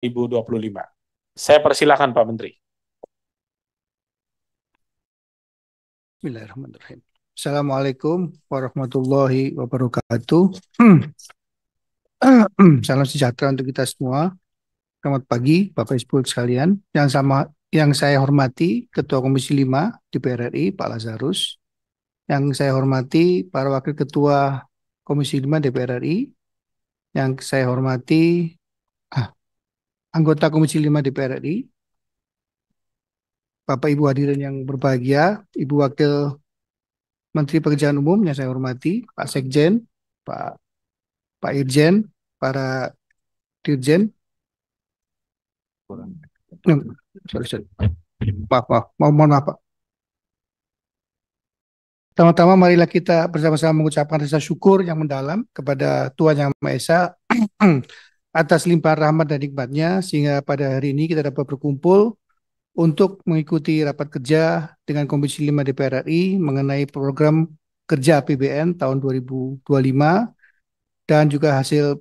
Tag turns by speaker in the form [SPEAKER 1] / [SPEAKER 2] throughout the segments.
[SPEAKER 1] 2025. Saya persilakan Pak Menteri.
[SPEAKER 2] Bismillahirrahmanirrahim. Assalamualaikum warahmatullahi wabarakatuh. Salam sejahtera untuk kita semua. Selamat pagi, Bapak Ibu sekalian. Yang saya hormati Ketua Komisi 5 DPR RI, Pak Lazarus. Yang saya hormati para Wakil Ketua Komisi 5 DPR RI. Yang saya hormati anggota Komisi 5 DPR RI. Bapak Ibu hadirin yang berbahagia, Ibu Wakil Menteri Pekerjaan Umum yang saya hormati, Pak Sekjen, Pak Irjen, para Dirjen. Sorry. Mohon maaf, Pak. Pertama-tama marilah kita bersama-sama mengucapkan rasa syukur yang mendalam kepada Tuhan Yang Maha Esa atas limpahan rahmat dan nikmatnya sehingga pada hari ini kita dapat berkumpul untuk mengikuti rapat kerja dengan Komisi 5 DPR RI mengenai program kerja APBN tahun 2025 dan juga hasil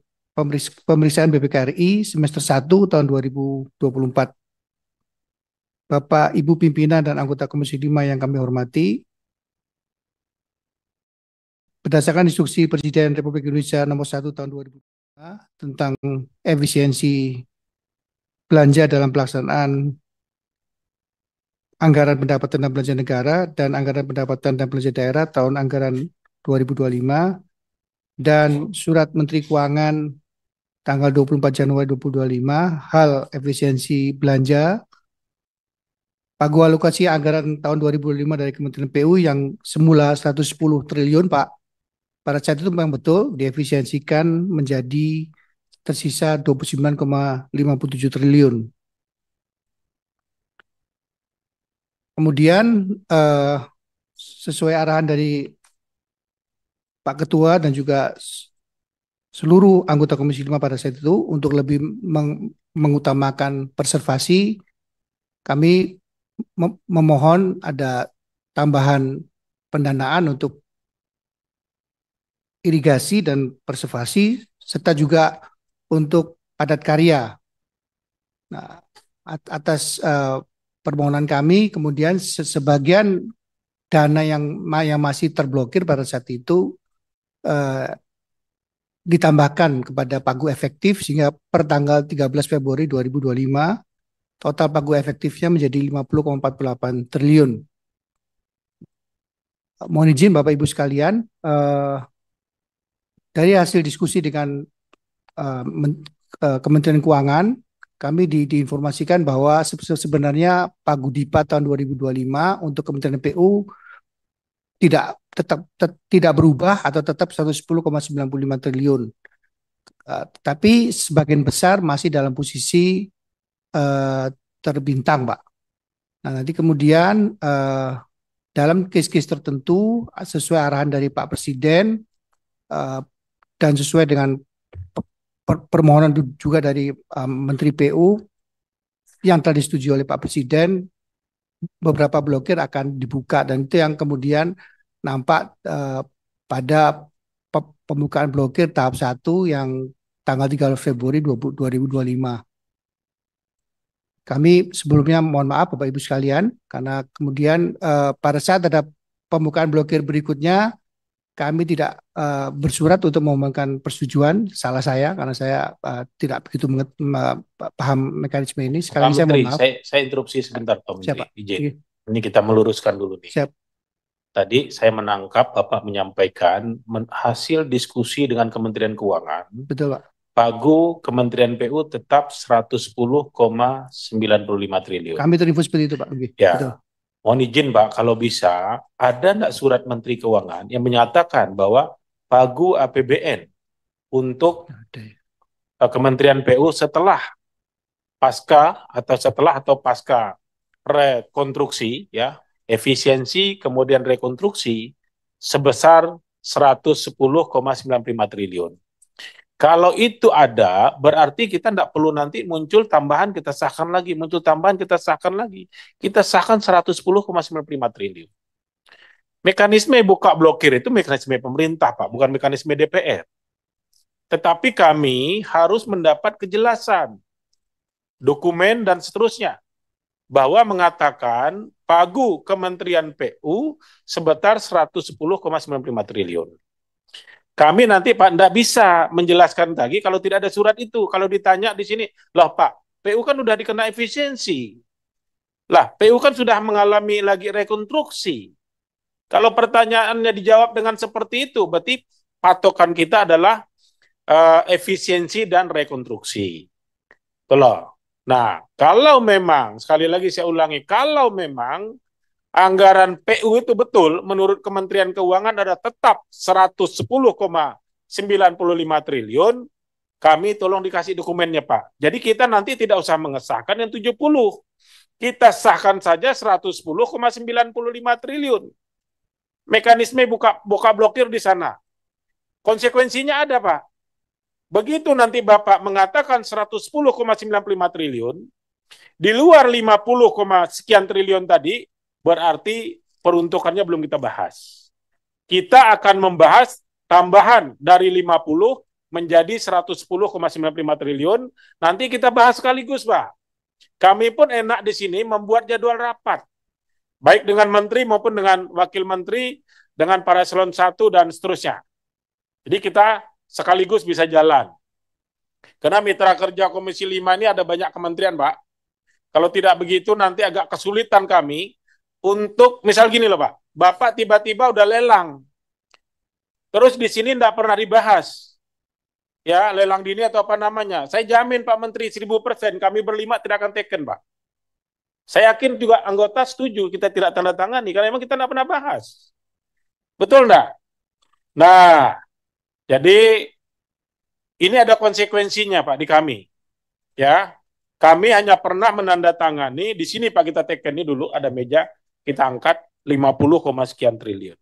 [SPEAKER 2] pemeriksaan BPK RI semester 1 tahun 2024. Bapak, Ibu pimpinan dan anggota Komisi 5 yang kami hormati, berdasarkan instruksi Presiden Republik Indonesia nomor 1 tahun 2005 tentang efisiensi belanja dalam pelaksanaan anggaran pendapatan dan belanja negara dan anggaran pendapatan dan belanja daerah tahun anggaran 2025 dan Surat Menteri Keuangan tanggal 24 Januari 2025 hal efisiensi belanja pagu alokasi anggaran tahun 2025 dari Kementerian PU yang semula 110 triliun, Pak. Pada saat itu memang betul diefisiensikan menjadi tersisa 29,57 triliun. Kemudian sesuai arahan dari Pak Ketua dan juga seluruh anggota Komisi 5 pada saat itu untuk lebih mengutamakan preservasi, kami memohon ada tambahan pendanaan untuk irigasi dan preservasi serta juga untuk padat karya. Nah, atas permohonan kami kemudian sebagian dana yang masih terblokir pada saat itu ditambahkan kepada pagu efektif sehingga per tanggal 13 Februari 2025 total pagu efektifnya menjadi 50,48 triliun. Mohon izin Bapak Ibu sekalian, dari hasil diskusi dengan Kementerian Keuangan, kami diinformasikan bahwa sebenarnya pagu DIPA tahun 2025 untuk Kementerian PU tidak berubah atau tetap 110,95 triliun. Tapi sebagian besar masih dalam posisi terbintang, Pak. Nah, nanti kemudian dalam case-case tertentu sesuai arahan dari Pak Presiden dan sesuai dengan permohonan juga dari Menteri PU yang telah disetujui oleh Pak Presiden, beberapa blokir akan dibuka dan itu yang kemudian nampak pada pembukaan blokir tahap 1 yang tanggal 3 Februari 2025. Kami sebelumnya mohon maaf Bapak Ibu sekalian karena kemudian pada saat ada pembukaan blokir berikutnya kami tidak bersurat untuk memohonkan persetujuan, salah saya karena saya tidak begitu paham mekanisme ini.
[SPEAKER 1] Sekali lagi saya mohon maaf. Saya interupsi sebentar Pak Menteri. Izin. Ini kita meluruskan dulu nih.
[SPEAKER 2] Siap.
[SPEAKER 1] Tadi saya menangkap Bapak menyampaikan hasil diskusi dengan Kementerian Keuangan.
[SPEAKER 2] Betul Pak.
[SPEAKER 1] Pagu Kementerian PU tetap 110,95 triliun.
[SPEAKER 2] Kami terinfo seperti itu Pak.
[SPEAKER 1] Ya.
[SPEAKER 2] Betul.
[SPEAKER 1] Mohon izin Pak, kalau bisa ada enggak surat Menteri Keuangan yang menyatakan bahwa pagu APBN untuk Kementerian PU setelah pasca rekonstruksi ya, efisiensi kemudian rekonstruksi sebesar 110,95 triliun. Kalau itu ada, berarti kita tidak perlu nanti muncul tambahan, kita sahkan lagi, muncul tambahan, kita sahkan lagi. Kita sahkan 110,95 triliun. Mekanisme buka blokir itu mekanisme pemerintah, Pak, bukan mekanisme DPR. Tetapi kami harus mendapat kejelasan. dokumen dan seterusnya, bahwa mengatakan pagu Kementerian PU sebesar 110,95 triliun. Kami nanti Pak tidak bisa menjelaskan lagi kalau tidak ada surat itu. Kalau ditanya di sini, loh Pak, PU kan udah dikena efisiensi. Lah, PU kan sudah mengalami lagi rekonstruksi. Kalau pertanyaannya dijawab dengan seperti itu, berarti patokan kita adalah efisiensi dan rekonstruksi. Betul. Nah, kalau memang, sekali lagi saya ulangi, kalau memang anggaran PU itu betul, menurut Kementerian Keuangan ada tetap 110,95 triliun, kami tolong dikasih dokumennya Pak. Jadi kita nanti tidak usah mengesahkan yang 70. Kita sahkan saja 110,95 triliun. Mekanisme buka blokir di sana. Konsekuensinya ada Pak. Begitu nanti Bapak mengatakan 110,95 triliun, di luar 50, sekian triliun tadi, berarti peruntukannya belum kita bahas. Kita akan membahas tambahan dari 50 menjadi 110,95 triliun. Nanti kita bahas sekaligus, Pak. Kami pun enak di sini membuat jadwal rapat. Baik dengan menteri maupun dengan wakil menteri, dengan para eselon 1 dan seterusnya. Jadi kita sekaligus bisa jalan. Karena mitra kerja Komisi 5 ini ada banyak kementerian, Pak. Kalau tidak begitu nanti agak kesulitan kami untuk, misal gini loh Pak, Bapak tiba-tiba udah lelang, terus di sini tidak pernah dibahas, ya lelang dini atau apa namanya. Saya jamin Pak Menteri 1000% kami berlima tidak akan taken Pak. Saya yakin juga anggota setuju kita tidak tanda tangani karena memang kita tidak pernah bahas. Betul enggak? Nah, jadi ini ada konsekuensinya Pak di kami. Ya, kami hanya pernah menandatangani di sini Pak, kita taken ini dulu ada meja kita angkat 50, sekian triliun.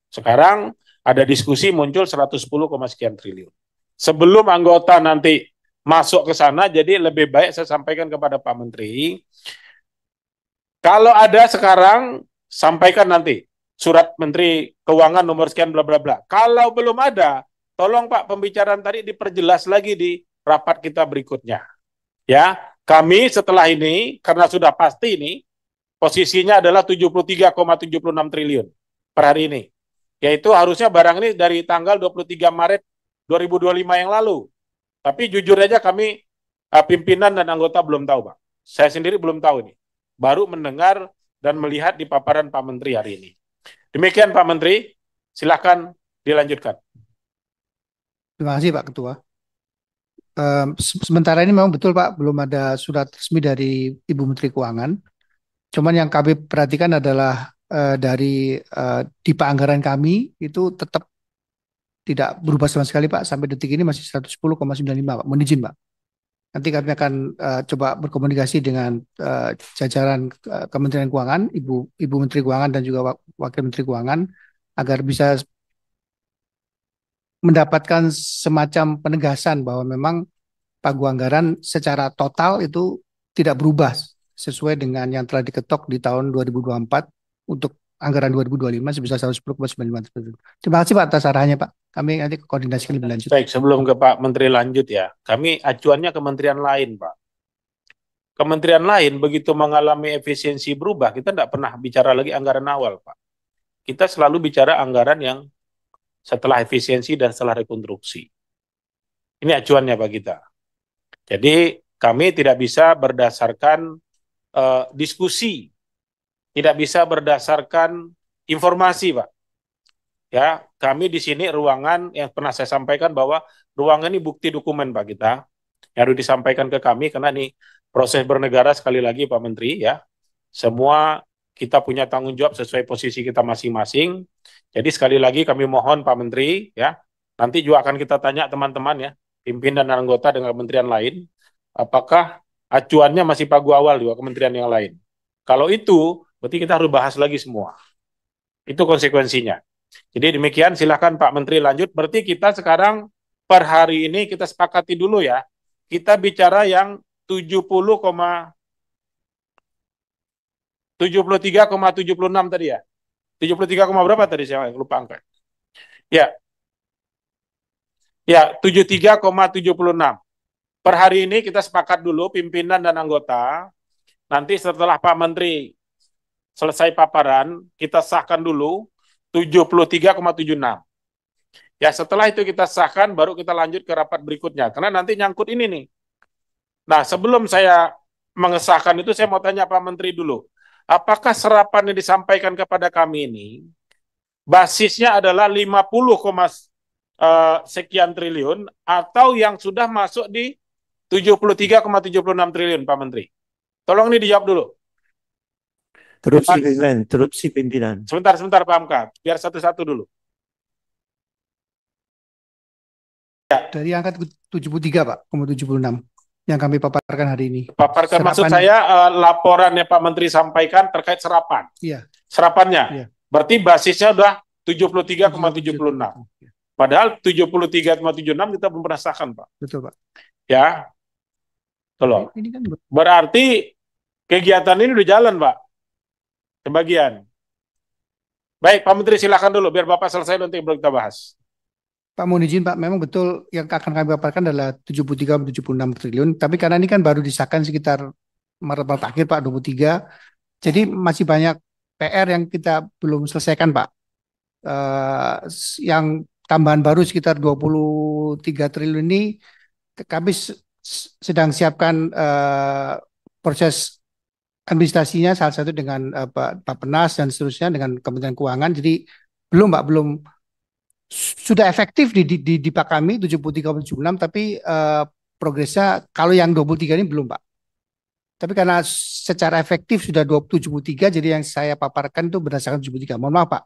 [SPEAKER 1] Sekarang ada diskusi muncul 110, sekian triliun. Sebelum anggota nanti masuk ke sana, jadi lebih baik saya sampaikan kepada Pak Menteri, kalau ada sekarang sampaikan nanti surat Menteri Keuangan nomor sekian bla bla bla. Kalau belum ada, tolong Pak pembicaraan tadi diperjelas lagi di rapat kita berikutnya. Ya, kami setelah ini karena sudah pasti ini posisinya adalah 73,76 triliun per hari ini. Yaitu harusnya barang ini dari tanggal 23 Maret 2025 yang lalu. Tapi jujur aja kami pimpinan dan anggota belum tahu, Pak. Saya sendiri belum tahu ini. Baru mendengar dan melihat di paparan Pak Menteri hari ini. Demikian Pak Menteri, silakan dilanjutkan.
[SPEAKER 2] Terima kasih Pak Ketua. Sementara ini memang betul Pak, belum ada surat resmi dari Ibu Menteri Keuangan. Cuman yang kami perhatikan adalah dari DIPA anggaran kami itu tetap tidak berubah sama sekali Pak. Sampai detik ini masih 110,95 Pak. Mohon izin Pak. Nanti kami akan coba berkomunikasi dengan jajaran Kementerian Keuangan, Ibu Menteri Keuangan dan juga Wakil Menteri Keuangan agar bisa mendapatkan semacam penegasan bahwa memang pagu anggaran secara total itu tidak berubah sesuai dengan yang telah diketok di tahun 2024 untuk anggaran 2025 sebesar 110,95 triliun. Terima kasih Pak atas arahannya Pak. Kami nanti koordinasi lebih lanjut.
[SPEAKER 1] Baik, sebelum ke Pak Menteri lanjut ya, kami acuannya kementerian lain Pak. Kementerian lain begitu mengalami efisiensi berubah, kita tidak pernah bicara lagi anggaran awal Pak. Kita selalu bicara anggaran yang setelah efisiensi dan setelah rekonstruksi. Ini acuannya Pak kita. Jadi kami tidak bisa berdasarkan diskusi, tidak bisa berdasarkan informasi Pak. Ya, kami di sini ruangan yang pernah saya sampaikan bahwa ruangan ini bukti dokumen Pak kita. Yang harus disampaikan ke kami karena ini proses bernegara sekali lagi Pak Menteri ya. Semua kita punya tanggung jawab sesuai posisi kita masing-masing. Jadi sekali lagi kami mohon Pak Menteri ya, nanti juga akan kita tanya teman-teman ya, pimpinan dan anggota dengan kementerian lain, apakah acuannya masih pagu awal juga kementerian yang lain. Kalau itu, berarti kita harus bahas lagi semua. Itu konsekuensinya. Jadi demikian, silakan Pak Menteri lanjut. Berarti kita sekarang per hari ini kita sepakati dulu ya, kita bicara yang 73,76 tadi ya. 73, berapa tadi saya lupa angka. Ya. Ya, 73,76. per hari ini kita sepakat dulu pimpinan dan anggota. Nanti setelah Pak Menteri selesai paparan, kita sahkan dulu 73,76. Ya setelah itu kita sahkan, baru kita lanjut ke rapat berikutnya. Karena nanti nyangkut ini nih. Nah sebelum saya mengesahkan itu, saya mau tanya Pak Menteri dulu. Apakah serapan yang disampaikan kepada kami ini, basisnya adalah 50, sekian triliun, atau yang sudah masuk di 73,76 triliun, Pak Menteri? Tolong ini dijawab dulu.
[SPEAKER 3] Terupsi pimpinan.
[SPEAKER 1] Sebentar Pak Hamka, biar satu-satu dulu.
[SPEAKER 2] Dari angka 73 Pak, 76 yang kami paparkan hari ini.
[SPEAKER 1] Paparkan maksud saya laporannya Pak Menteri sampaikan terkait serapan.
[SPEAKER 2] Iya.
[SPEAKER 1] Serapannya.
[SPEAKER 2] Iya.
[SPEAKER 1] Berarti basisnya udah 73,76. Padahal 73,76 kita belum pernah sahkan, Pak.
[SPEAKER 2] Betul, Pak.
[SPEAKER 1] Ya. Tolong.
[SPEAKER 2] Ini kan
[SPEAKER 1] berarti kegiatan ini udah jalan, Pak. Sebagian. Baik, Pak Menteri silakan dulu biar Bapak selesai nanti baru kita bahas.
[SPEAKER 2] Pak, mohon izin Pak, memang betul yang akan kami paparkan adalah 73,76 triliun, tapi karena ini kan baru disahkan sekitar Maret akhir Pak, 23, jadi masih banyak PR yang kita belum selesaikan Pak. Yang tambahan baru sekitar 23 triliun ini kami sedang siapkan proses administrasinya, salah satu dengan Pak Penas dan seterusnya dengan Kementerian Keuangan, jadi belum Pak, belum sudah efektif di Pak kami 73,76, tapi progresnya kalau yang 23 ini belum Pak. Tapi karena secara efektif sudah 73, jadi yang saya paparkan itu berdasarkan 73. Mohon maaf Pak.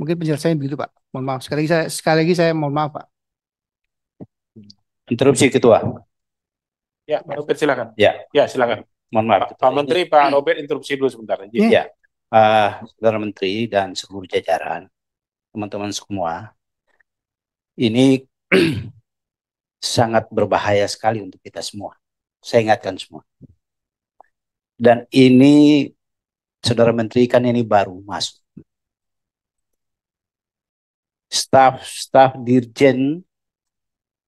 [SPEAKER 2] Mungkin penjelasannya begitu Pak. Mohon maaf. Sekali lagi saya mohon maaf Pak.
[SPEAKER 3] Interupsi Ketua.
[SPEAKER 1] Ya, Pak Robert silakan.
[SPEAKER 3] Ya,
[SPEAKER 1] silakan.
[SPEAKER 3] Mohon maaf.
[SPEAKER 1] Pak Menteri, Pak Robert interupsi dulu sebentar.
[SPEAKER 3] Ya, Saudara Menteri dan seluruh jajaran, teman-teman semua. Ini sangat berbahaya sekali untuk kita semua. Saya ingatkan semua. Dan ini, Saudara Menteri, kan ini baru masuk. Staf Dirjen,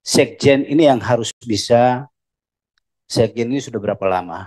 [SPEAKER 3] Sekjen ini yang harus bisa, Sekjen ini sudah berapa lama?